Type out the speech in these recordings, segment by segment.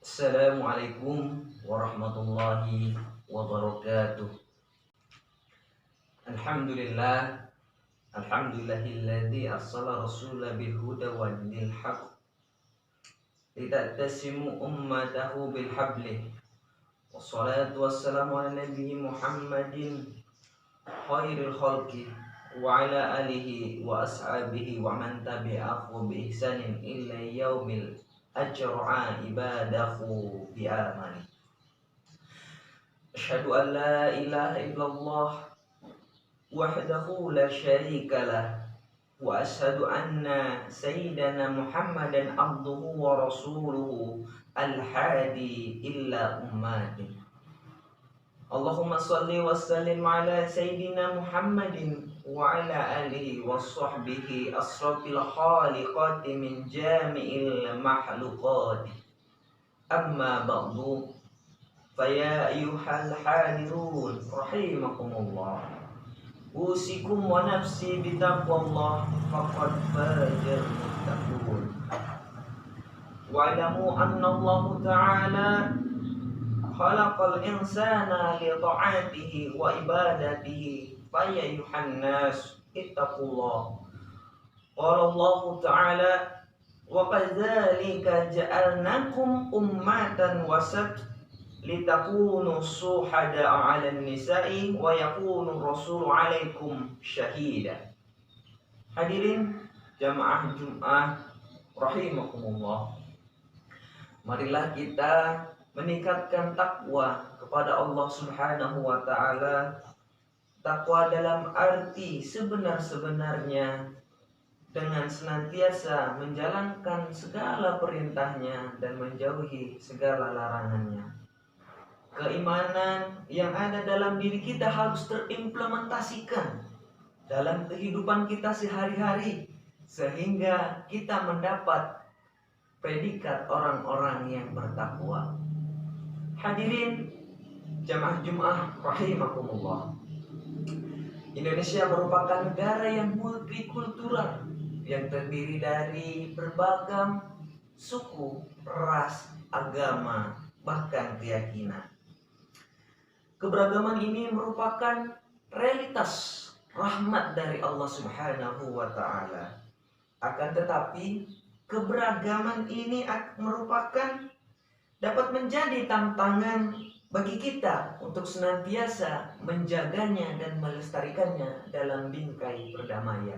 Assalamualaikum warahmatullahi wabarakatuh. Alhamdulillah, alhamdulillahilladzi arsala rasulahu bil huda wa dinil haq lita'tasimu ummatahu bil hablih. Wassalatu wassalamu ala nabiyyi Muhammadin khairil khalqi wa ala alihi wa ashabihi wa man tabi'ahu bi ihsanin illa yaumil ajra'a ibadahu bi amani. Asyhadu an la ilaha illallah wahdahu la syarika lah wa asyhadu anna sayyidana Muhammadan abduhu wa rasuluhu al-hadi illa ummati. Allahumma salli wa sallim ala sayyidina Muhammadin wa ala alihi wa sahbihi asrafil khaliqati min jami'il mahluqati. Amma ba'du, faya ayyuhal hadirun rahimakumullah, usikum wa nafsi bitaqwallah faqad fazal muttaqun. Wa'lamu anna Allah ta'ala khalaqal insana li ta'atihi wa ibadatihi fa ya ayyuhan nas ittaqullah. Qala Allah ta'ala wa kadzalika ja'alnakum ummatan wasat litakunu suhada'a 'alan nisa'i wa yakunu rasulu 'alaikum syahida. Hadirin jamaah Jumat rahimakumullah, marilah kita meningkatkan takwa kepada Allah Subhanahu wa taala. Takwa dalam arti sebenar-sebenarnya, dengan senantiasa menjalankan segala perintahnya dan menjauhi segala larangannya. Keimanan yang ada dalam diri kita harus terimplementasikan dalam kehidupan kita sehari-hari, sehingga kita mendapat predikat orang-orang yang bertakwa. Hadirin jamaah Jumat rahimakumullah, Indonesia merupakan negara yang multikultural, yang terdiri dari berbagai suku, ras, agama, bahkan keyakinan. Keberagaman ini merupakan realitas rahmat dari Allah Subhanahu wa taala. Akan tetapi keberagaman ini merupakan dapat menjadi tantangan bagi kita untuk senantiasa menjaganya dan melestarikannya dalam bingkai perdamaian.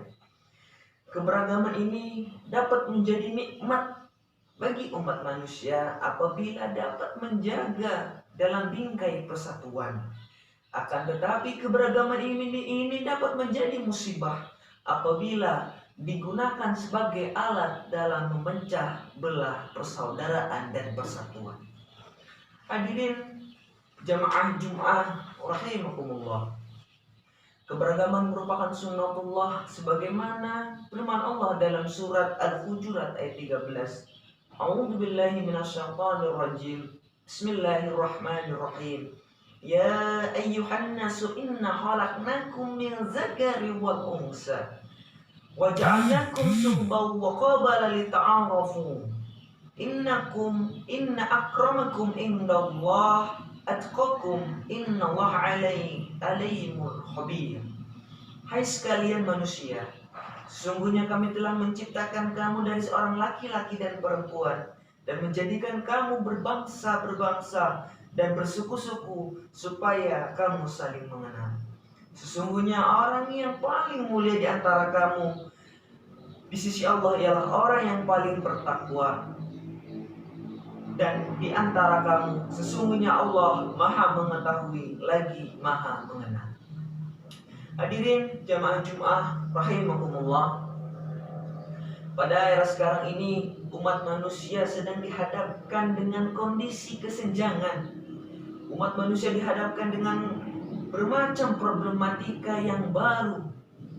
Keberagaman ini dapat menjadi nikmat bagi umat manusia apabila dapat menjaga dalam bingkai persatuan. Akan tetapi keberagaman ini dapat menjadi musibah apabila digunakan sebagai alat dalam memecah belah persaudaraan dan persatuan. Hadirin jamaah Jumat rahimakumullah, keberagaman merupakan sunnatullah sebagaimana firman Allah dalam surat Al-Hujurat ayat 13. A'udzu billahi minasyaitonir rajim. Bismillahirrahmanirrahim. Ya ayyuhan nasu inna khalaqnakum min dzakari wal unsa wa ja'alnakum syu'uban wa qabala lita'arafu. Inna akramakum indallah atqakum innallaha alimul khabir. Hai sekalian manusia, sesungguhnya kami telah menciptakan kamu dari seorang laki-laki dan perempuan, dan menjadikan kamu berbangsa-berbangsa dan bersuku-suku supaya kamu saling mengenal. Sesungguhnya orang yang paling mulia di antara kamu di sisi Allah ialah orang yang paling bertakwa. Dan di antara kamu sesungguhnya Allah Maha mengetahui lagi Maha mengenal. Hadirin jamaah Jumat rahimakumullah, pada era sekarang ini umat manusia sedang dihadapkan dengan kondisi kesenjangan. Umat manusia dihadapkan dengan bermacam problematika yang baru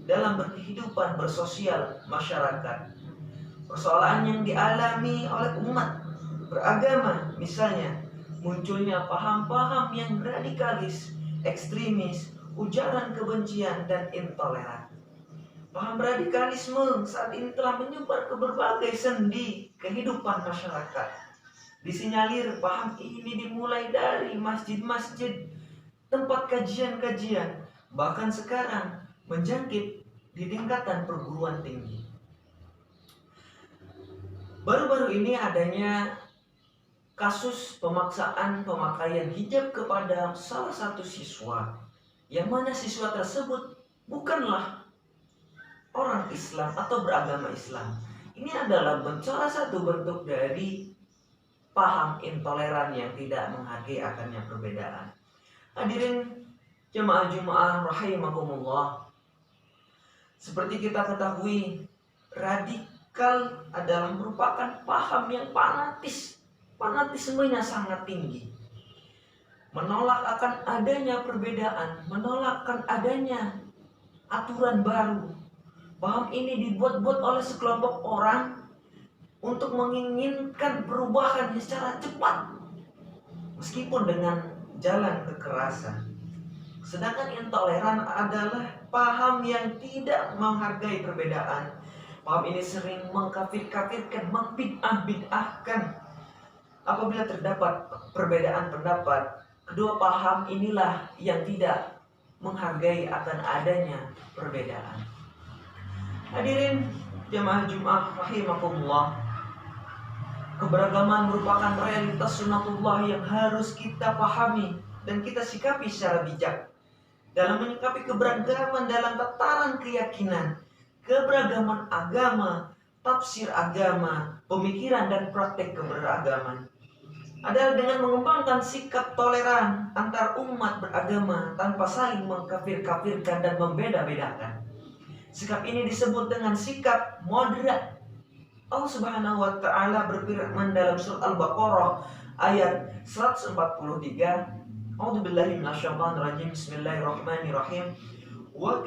dalam berkehidupan bersosial masyarakat. Persoalan yang dialami oleh umat beragama, misalnya munculnya paham-paham yang radikalis, ekstremis, ujaran kebencian dan intoleran. Paham radikalisme saat ini telah menyebar ke berbagai sendi kehidupan masyarakat. Disinyalir paham ini dimulai dari masjid-masjid, tempat kajian-kajian, bahkan sekarang menjangkit di tingkatan perguruan tinggi. Baru-baru ini adanya kasus pemaksaan pemakaian hijab kepada salah satu siswa, yang mana siswa tersebut bukanlah orang Islam atau beragama Islam. Ini adalah salah satu bentuk dari paham intoleran yang tidak menghargai akannya perbedaan. Hadirin jemaah Jumat rahimakumullah, seperti kita ketahui, radikal adalah merupakan paham yang fanatis. Fanatismenya sangat tinggi. Menolak akan adanya perbedaan, menolak akan adanya aturan baru. Paham ini dibuat-buat oleh sekelompok orang untuk menginginkan perubahan secara cepat, meskipun dengan jalan kekerasan. Sedangkan intoleran adalah paham yang tidak menghargai perbedaan. Paham ini sering mengkafir-kafirkan, membid'ah-bid'ahkan. Apabila terdapat perbedaan pendapat, kedua paham inilah yang tidak menghargai akan adanya perbedaan. Hadirin jemaah Jumat rahimakumullah, keberagaman merupakan realitas sunatullah yang harus kita pahami dan kita sikapi secara bijak. Dalam menyikapi keberagaman dalam tataran keyakinan, keberagaman agama, tafsir agama, pemikiran dan praktek keberagaman adalah dengan mengembangkan sikap toleran antar umat beragama tanpa saling mengkafir-kafirkan dan membeda-bedakan. Sikap ini disebut dengan sikap moderat. Allah Subhanahu wa taala berfirman dalam surat Al-Baqarah ayat 143, A'udzubillahi minasyaitonir rajim. Bismillahirrahmanirrahim. Wa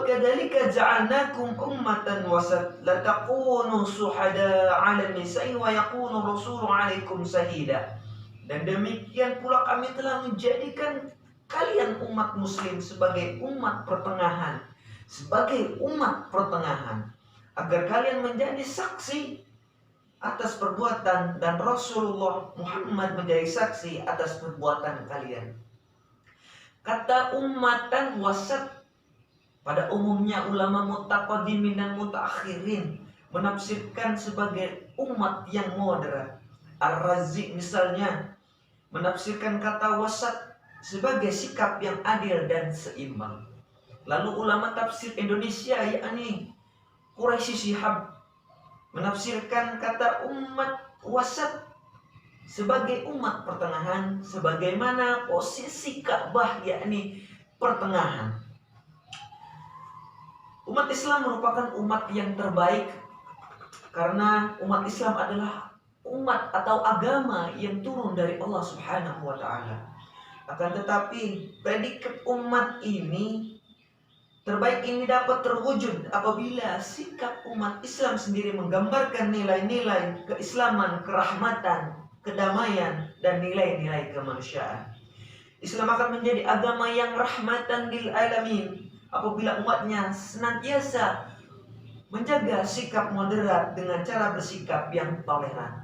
kadzalika ja'alnakum ummatan wasat la takunu syuhada 'alan nisa'i wa yakunu rasulu 'alaikum shahida. Dan demikian pula kami telah menjadikan kalian umat muslim sebagai umat pertengahan, agar kalian menjadi saksi atas perbuatan dan Rasulullah Muhammad menjadi saksi atas perbuatan kalian. Kata ummatan wasat pada umumnya ulama mutaqaddimin dan mutaakhirin menafsirkan sebagai umat yang moderat. Ar-Razi misalnya menafsirkan kata wasat sebagai sikap yang adil dan seimbang. Lalu ulama tafsir Indonesia yakni Quraisy Shihab menafsirkan kata umat wasat sebagai umat pertengahan, sebagaimana posisi Ka'bah yakni pertengahan. Umat Islam merupakan umat yang terbaik karena umat Islam adalah umat atau agama yang turun dari Allah Subhanahu wa taala. Akan tetapi predikat umat ini terbaik ini dapat terwujud apabila sikap umat Islam sendiri menggambarkan nilai-nilai keislaman, kerahmatan, kedamaian, dan nilai-nilai kemanusiaan. Islam akan menjadi agama yang rahmatan lil alamin apabila umatnya senantiasa menjaga sikap moderat dengan cara bersikap yang toleran.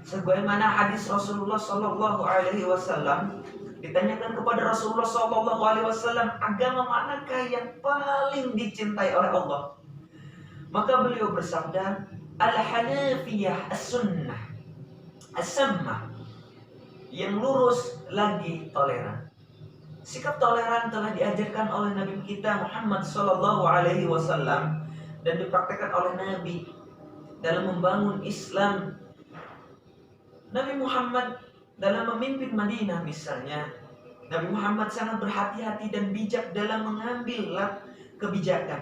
Sebagaimana hadis Rasulullah Sallallahu Alaihi Wasallam, ditanyakan kepada Rasulullah Sallallahu Alaihi Wasallam, agama manakah yang paling dicintai oleh Allah? Maka beliau bersabda, Al-Hanafiyah As-Sunnah As-Sammah, yang lurus lagi toleran. Sikap toleran telah diajarkan oleh Nabi kita Muhammad Sallallahu Alaihi Wasallam dan dipraktekkan oleh Nabi dalam membangun Islam. Nabi Muhammad dalam memimpin Madinah misalnya, Nabi Muhammad sangat berhati-hati dan bijak dalam mengambil kebijakan.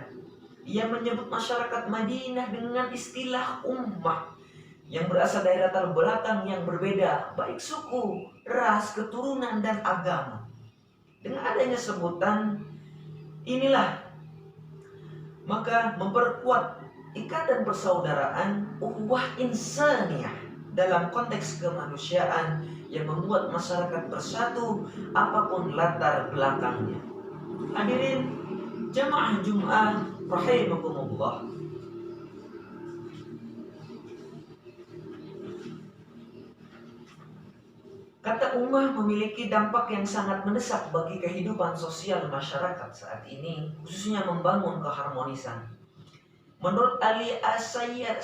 Ia menyebut masyarakat Madinah dengan istilah ummah yang berasal dari latar belakang yang berbeda, baik suku, ras, keturunan, dan agama. Dengan adanya sebutan inilah, maka memperkuat ikatan persaudaraan ukhuwah insaniyah dalam konteks kemanusiaan yang membuat masyarakat bersatu apapun latar belakangnya. Hadirin jamaah Jumat rahimakumullah, Kata Ummah memiliki dampak yang sangat mendesak bagi kehidupan sosial masyarakat saat ini, khususnya membangun keharmonisan. Menurut Ali As-Sayyari,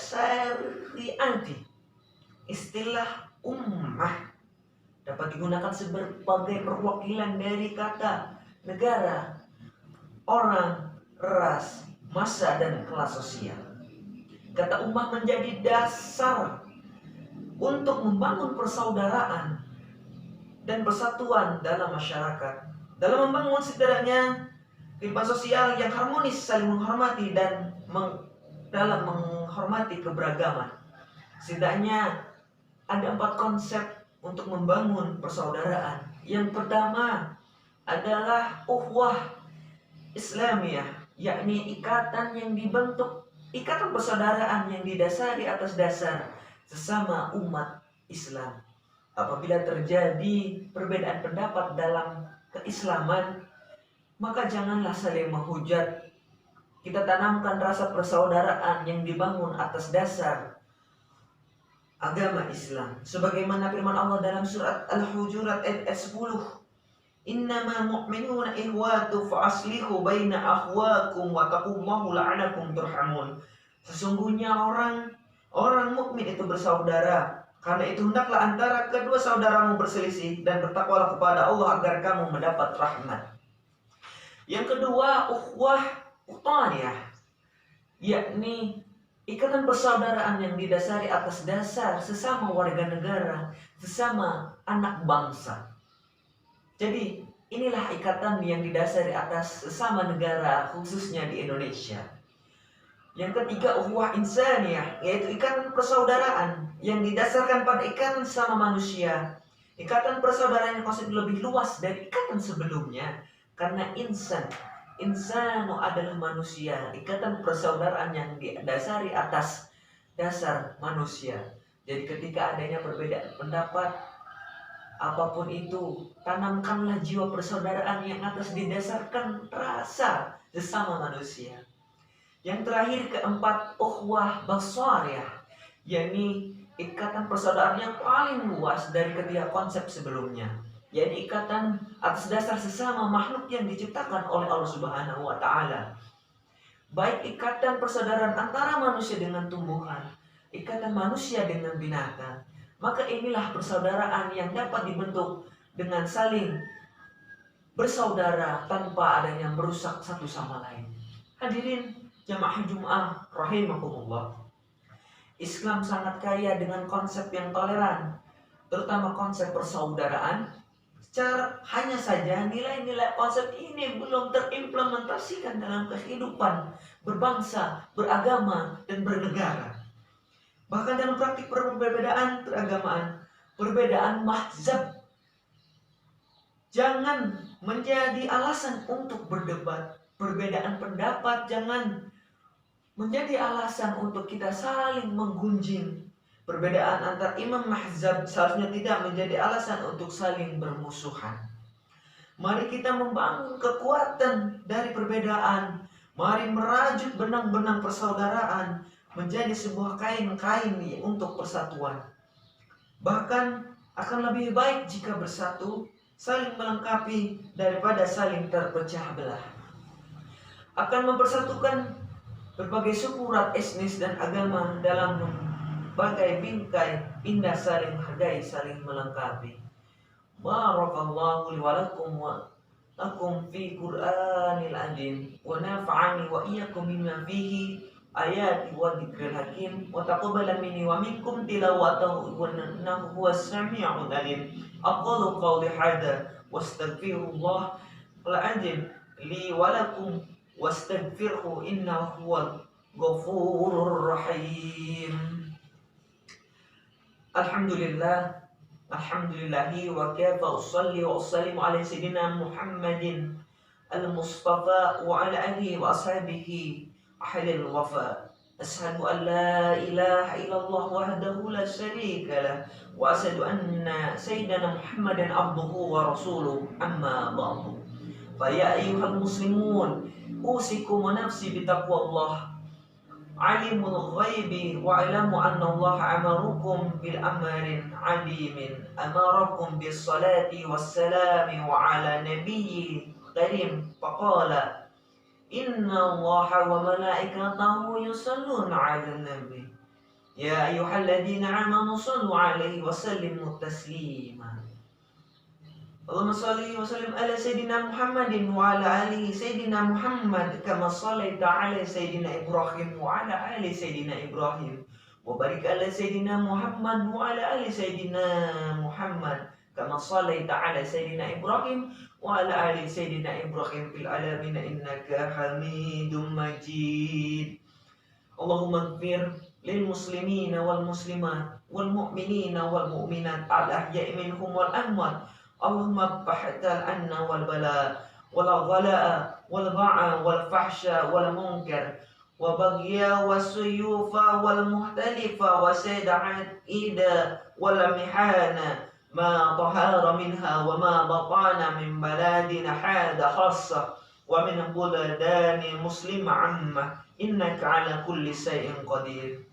istilah ummah dapat digunakan sebagai perwakilan dari kata negara, orang, ras, massa, dan kelas sosial. Kata ummah menjadi dasar untuk membangun persaudaraan dan persatuan dalam masyarakat, dalam membangun setidaknya kehidupan sosial yang harmonis, saling menghormati dan dalam menghormati keberagaman. Setidaknya ada 4 konsep untuk membangun persaudaraan. Yang pertama adalah ukhuwah Islamiyah, yakni ikatan persaudaraan yang didasari atas dasar sesama umat Islam. Apabila terjadi perbedaan pendapat dalam keislaman, maka janganlah saling menghujat. Kita tanamkan rasa persaudaraan yang dibangun atas dasar agama Islam. Sebagaimana firman Allah dalam surat Al-Hujurat ayat 10, "Innamal mu'minuna ikhwatu fa'aslihu baina akhwakum wa taqullaha la'alakum turhamun." Sesungguhnya orang mukmin itu bersaudara. Karena itu hendaklah antara kedua saudaramu berselisih dan bertakwalah kepada Allah agar kamu mendapat rahmat. Yang kedua, ukhuwah utaniyah, yakni ikatan persaudaraan yang didasari atas dasar sesama warga negara, sesama anak bangsa. Jadi inilah ikatan yang didasari atas sesama negara, khususnya di Indonesia. Yang ketiga, ukhuwah insaniyah, yaitu ikatan persaudaraan yang didasarkan pada ikatan sama manusia. Ikatan persaudaraan yang konsep lebih luas dari ikatan sebelumnya, karena insanu adalah manusia. Ikatan persaudaraan yang didasari atas dasar manusia. Jadi ketika adanya perbedaan pendapat, apapun itu, tanamkanlah jiwa persaudaraan yang atas didasarkan rasa sesama manusia. Yang terakhir, keempat, ukhuwah basariyah, yakni ikatan persaudaraan yang paling luas dari ketiga konsep sebelumnya, yakni ikatan atas dasar sesama makhluk yang diciptakan oleh Allah Subhanahu wa Ta'ala. Baik ikatan persaudaraan antara manusia dengan tumbuhan, ikatan manusia dengan binatang, maka inilah persaudaraan yang dapat dibentuk dengan saling bersaudara tanpa adanya merusak satu sama lain. Hadirin jamaah Jum'ah rahimakumullah, Islam sangat kaya dengan konsep yang toleran, terutama konsep persaudaraan. Hanya saja nilai-nilai konsep ini belum terimplementasikan dalam kehidupan berbangsa, beragama, dan bernegara. Bahkan dalam praktik perbedaan keragamaan, perbedaan mazhab jangan menjadi alasan untuk berdebat. Perbedaan pendapat jangan menjadi alasan untuk kita saling menggunjing. Perbedaan antar imam mazhab seharusnya tidak menjadi alasan untuk saling bermusuhan. Mari kita membangun kekuatan dari perbedaan. Mari merajut benang-benang persaudaraan menjadi sebuah kain-kain untuk persatuan. Bahkan akan lebih baik jika bersatu, saling melengkapi daripada saling terpecah belah. Akan mempersatukan berbagai suku, ras, etnis, dan agama dalam berbagai bingkai indah, saling menghargai, saling melengkapi. Barakallahu li wa lakum fi Qur'anil azim wa nafa'ani wa iyyakum mimma fihi ayati wa dzikril hakim wa taqabbala minni wa minkum tilawatahu wa innahu huwas sami'ul alim. Aqulu qawli hadza wastaghfirullah al-azim li wa lakum wastaghfirhu innahu huwal ghafurur rahim. Alhamdulillahi wa kafa usalli wa usallimu ala sayyidina Muhammadin al-Mustafa wa ala alihi wa ashabihi ahlil wafa. Ashhadu an la ilaha illallah wahdahu la syarika lah wa ashhadu anna sayyidina Muhammadan abduhu wa rasuluh, amma ba'du. Fa ya ayyuhal muslimun, usikum wa nafsi bitaqwallah alimul ghaibi wa'lamu anna Allah amarukum bil amrin adimin amarakum bis salati wassalami wa ala nabiyyi karim faqala inna Allah wa malaikatahu yusalluna 'alan nabi ya ayyuhalladzina amanu sallu 'alaihi wa sallimu taslima. Allahumma shalli wa sallim ala sayyidina Muhammadin wa ala alihi sayyidina Muhammad kama shallaita ala sayyidina Ibrahim wa ala ali sayyidina Ibrahim wa barik ala sayyidina Muhammad wa ala ali sayyidina Muhammad kama shallaita ala sayyidina Ibrahim wa ala ali sayyidina Ibrahim fil alamin innaka Hamidum Majid. Allahumma ighfir lil muslimina wal muslimat wal mu'minina wal mu'minat al ahya'i minhum wal amwat. Allahumma fahtal anna wal bala wal ghalaa wal ba'a wal fahsya wal munkar wa baghya was suyufa wal muhtalifa wa sad'at ida wal mihana ma tahara minha wa ma batana min baladina hada khassa wa min buladani muslim amma innaka ala kulli shay'in qadir.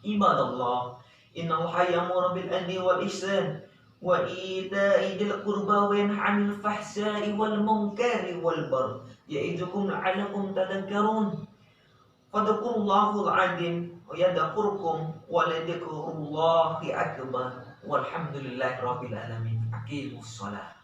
Ibadallah, innallaha ya'muru bil adli wal ihsan wa ita'i dzil qurba wa yanha 'anil fahsya'i wal munkari wal baghi ya'idukum la'allakum tadhakkarun. Fadhkurullahal 'azim wa yadhkurkum wa la dzikrullahi akbar walhamdulillahi rabbil alamin. Aqimus shalah.